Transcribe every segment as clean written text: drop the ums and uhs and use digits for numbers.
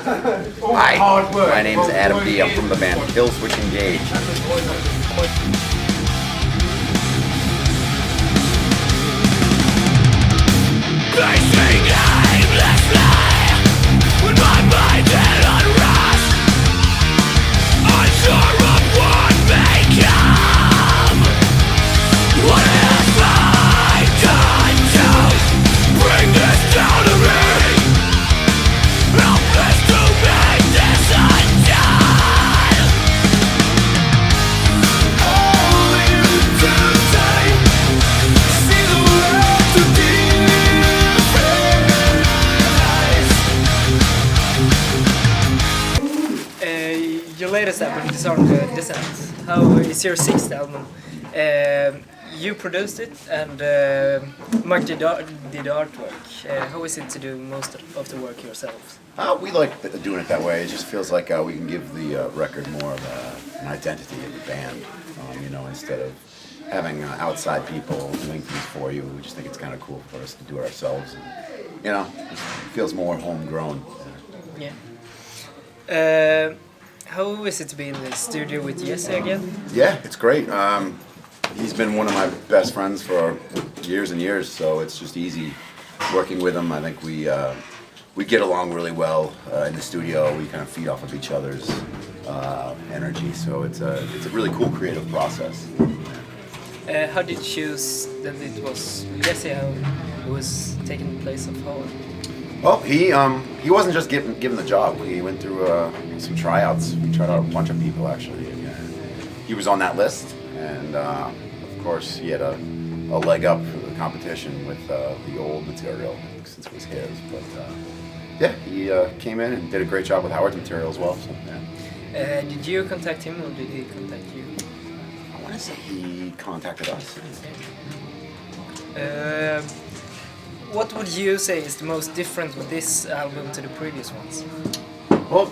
Hi, my name's Adam D. I'm from the band Killswitch Engage. Facing aimlessly with my mind in unrest, unsure of what may come. What have I done to bring this down to me? Helpless to make this undone. Only today see the world to Your latest album, Disarmed Descent. How is your sixth album? You produced it and Mark did artwork. How is it to do most of the work yourself? We like doing it that way. It just feels like we can give the record more of an identity of the band, you know, instead of having outside people doing things for you. We just think it's kind of cool for us to do it ourselves. And, you know, it feels more homegrown. Yeah. How is it to be in the studio with Jesse again? Yeah, it's great. He's been one of my best friends for years and years, so it's just easy working with him. I think we get along really well in the studio. We kind of feed off of each other's energy, so it's a really cool creative process. How did you choose that it was Jesse who was taking the place of Howard? Well, he wasn't just given the job. He went through some tryouts. We tried out a bunch of people actually. And he was on that list, and of course he had a leg up for the competition with the old material since it was his. But yeah, he came in and did a great job with Howard's material as well. So, yeah. Did you contact him or did he contact you? I want to say he contacted us. What would you say is the most different with this album to the previous ones? Well,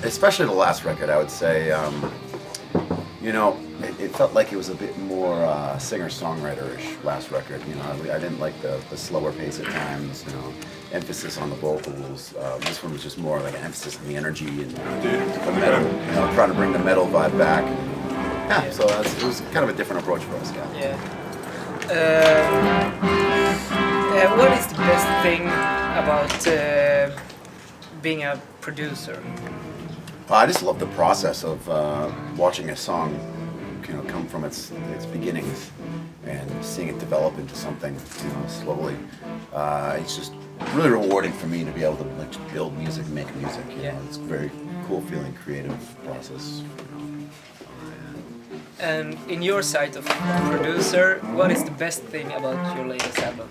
especially the last record, I would say, you know, it felt like it was a bit more singer-songwriter-ish last record. You know, I didn't like the slower pace at times, you know, emphasis on the vocals. This one was just more like an emphasis on the energy and the metal, you know, trying to bring the metal vibe back. Yeah, so it was kind of a different approach for us. Yeah. What is the best thing about being a producer? I just love the process of watching a song, you know, come from its beginnings and seeing it develop into something, you know, slowly. It's just really rewarding for me to be able to like build music, and make music. You know, it's a very cool feeling, creative process. And in your side of producer, what is the best thing about your latest album?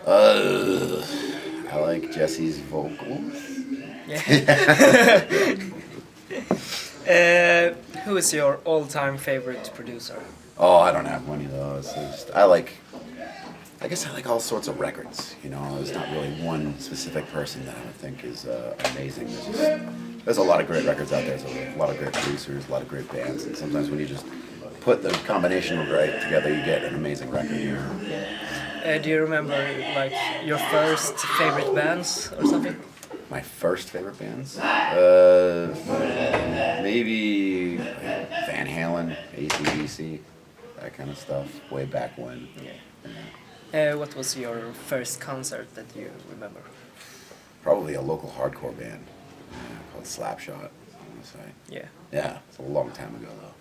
I like Jesse's vocals. Yeah. Who is your all-time favorite producer? Oh, I don't have one of those. I guess I like all sorts of records. You know, there's not really one specific person that I would think is amazing. There's a lot of great records out there. There's a lot of great producers, a lot of great bands, and sometimes when you just put the combination of right together, you get an amazing record. You know? Do you remember like your first favorite bands or something? My first favorite bands? Maybe Van Halen, AC/DC, that kind of stuff, way back when. Yeah. What was your first concert that you remember? Probably a local hardcore band called Slapshot, I want to say. Yeah. Yeah, it's a long time ago though.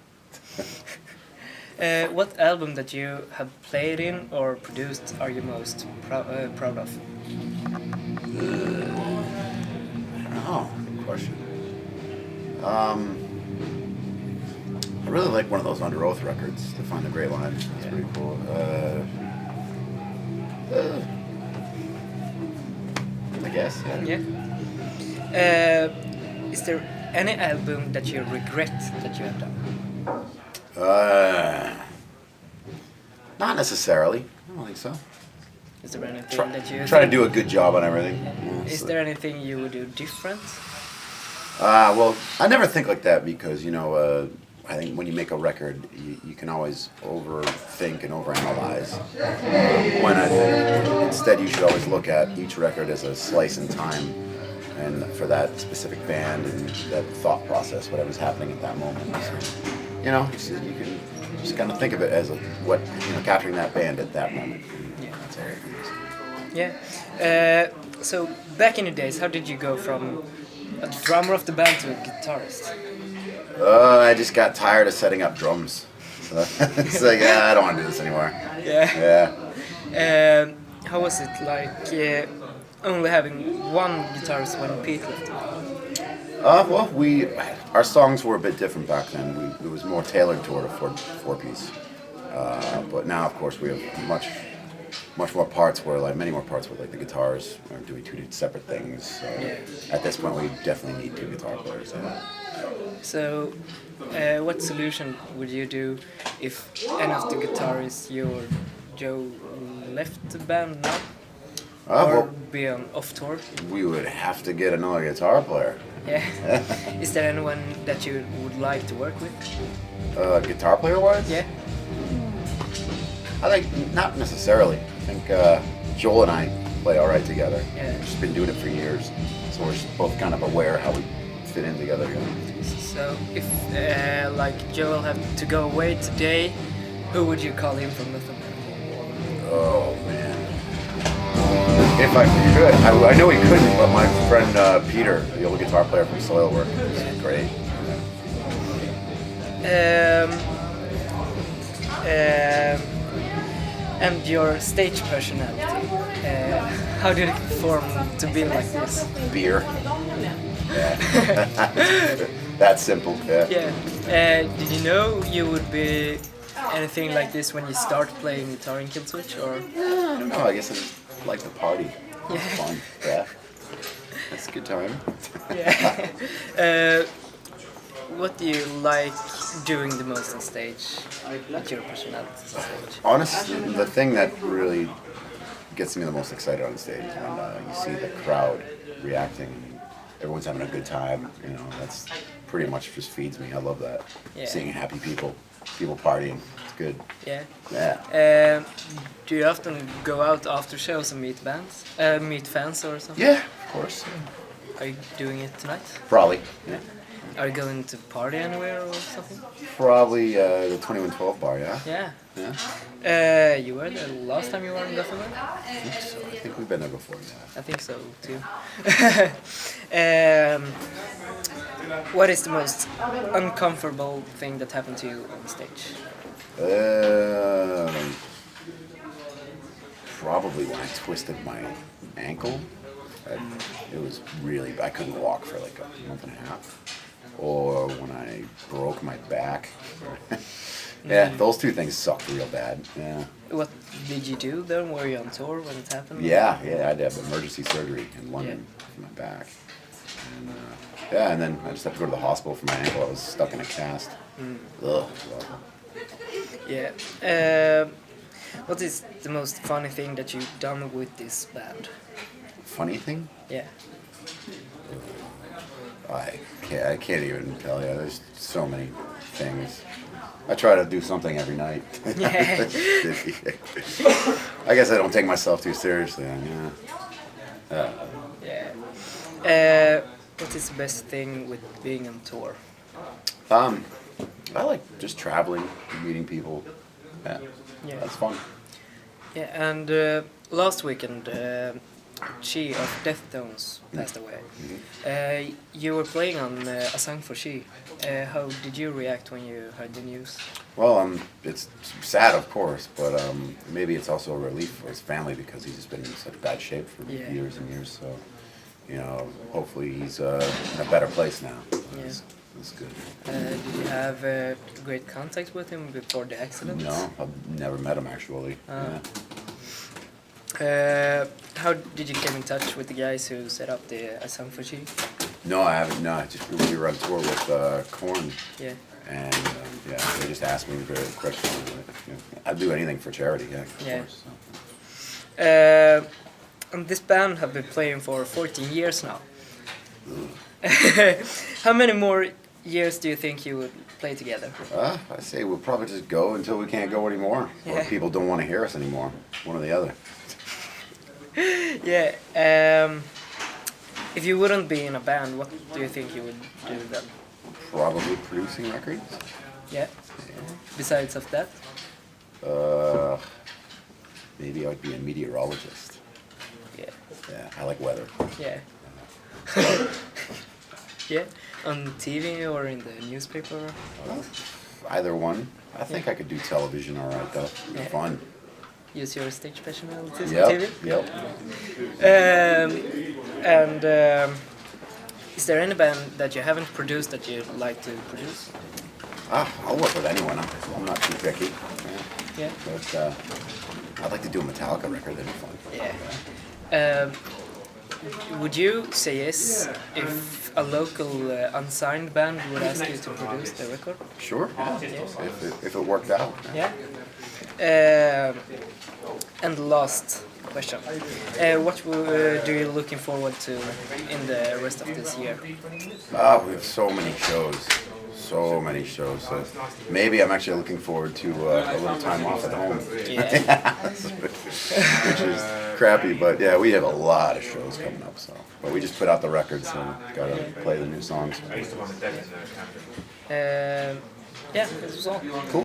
What album that you have played in or produced are you most proud of? Oh, good question. I really like one of those Under Oath records, To Find the Great Line. It's pretty cool. I guess. Yeah. Is there any album that you regret that you have done? Not necessarily. I don't think so. Is there anything that you try to do a good job on everything. Is there anything you would do different? Well, I never think like that because, you know, I think when you make a record, you can always overthink and overanalyze. When I think instead you should always look at each record as a slice in time and for that specific band and that thought process, whatever's happening at that moment. So, you know, you can just kind of think of it as capturing that band at that moment. Yeah. That's all it is. Yeah. So back in the days, how did you go from a drummer of the band to a guitarist? I just got tired of setting up drums. So it's like, I don't want to do this anymore. Yeah. Yeah. How was it like only having one guitarist when Pete left? Well, our songs were a bit different back then. It was more tailored toward a four-piece. But now, of course, we have much more parts many more parts where like the guitars are doing two separate things. So at this point, we definitely need two guitar players. Yeah. So, what solution would you do if any of the guitarists, you or Joe, left the band now? Or Well, be on off tour? we would have to get another guitar player. Yeah. Is there anyone that you would like to work with? Guitar player-wise? Yeah. I think not necessarily. I think Joel and I play all right together. Yeah. We've just been doing it for years, so we're just both kind of aware how we fit in together. You know? So, if like Joel had to go away today, who would you call him from Gothenburg? Oh man. If I could, I know he couldn't, but my friend Peter, the old guitar player from Soilwork, is great. And your stage personality, how did it form to be like this? Beer. Yeah. That's simple. Yeah. Yeah. Did you know you would be anything like this when you start playing guitar in Killswitch, or? I don't know. I guess I just like the party. Yeah. Fun. Yeah. That's a good time. Yeah. What do you like doing the most on stage? What's your personality on stage? Honestly, the thing that really gets me the most excited on stage is when you see the crowd reacting. Everyone's having a good time. You know, that's pretty much just feeds me. I love that. Yeah. Seeing happy people partying. It's good. Yeah. Yeah. Do you often go out after shows and meet fans or something? Yeah, of course. Are you doing it tonight? Probably. Yeah. Are you going to party anywhere or something? Probably the 2112 bar. Yeah. Yeah. Yeah. You were there last time you were in Gothenburg? I think so. I think we've been there before. Yeah. I think so too. What is the most uncomfortable thing that happened to you on stage? Probably when I twisted my ankle. It was really, I couldn't walk for like a month and a half. Or when I broke my back. Yeah, those two things sucked real bad. Yeah. What did you do then? Were you on tour when it happened? Yeah, I had to have emergency surgery in London for my back. And, and then I just had to go to the hospital for my ankle. I was stuck in a cast. Ugh. Yeah. What is the most funny thing that you've done with this band? Funny thing? Yeah. I can't even tell you. There's so many things. I try to do something every night. Yeah. I guess I don't take myself too seriously. Yeah. Yeah. What is the best thing with being on tour? I like just traveling, meeting people. Yeah. That's fun. Yeah, and last weekend, She of Deftones passed away. You were playing on A Song for She. How did you react when you heard the news? Well, it's sad, of course, but maybe it's also a relief for his family because he's just been in such bad shape for years and years. So, you know, hopefully he's in a better place now. That's good. Did you have great contact with him before the accident? No, I've never met him actually. How did you get in touch with the guys who set up the A Song for She? No, I haven't. No, we were on tour with Korn. Yeah. And they just asked me the question. I'd do anything for charity. Yeah, of course. So. And this band have been playing for 14 years now. How many more years do you think you would play together? I say we'll probably just go until we can't go anymore, or people don't want to hear us anymore. One or the other. Yeah. If you wouldn't be in a band, what do you think you would do then? Probably producing records. Yeah. Besides of that? Maybe I'd be a meteorologist. Yeah. Yeah, I like weather. Yeah. Yeah. On TV or in the newspaper? Either one. I think I could do television all right, though. It'd be Yeah. fun. Use your stage personalities on Yep, TV? yep. Is there any band that you haven't produced that you'd like to produce? I'll work with anyone. I'm not too picky. Yeah. But I'd like to do a Metallica record. That'd be fun. Yeah. Would you say yes if a local unsigned band would ask you to produce the record? Sure. If it worked out. Yeah. And last question. What do you looking forward to in the rest of this year? We have so many shows. So many shows. So maybe I'm actually looking forward to a little time off at home. Yeah. Which is crappy, but yeah, we have a lot of shows coming up. So, but we just put out the records, so gotta play the new songs. Yeah, this was all. Cool.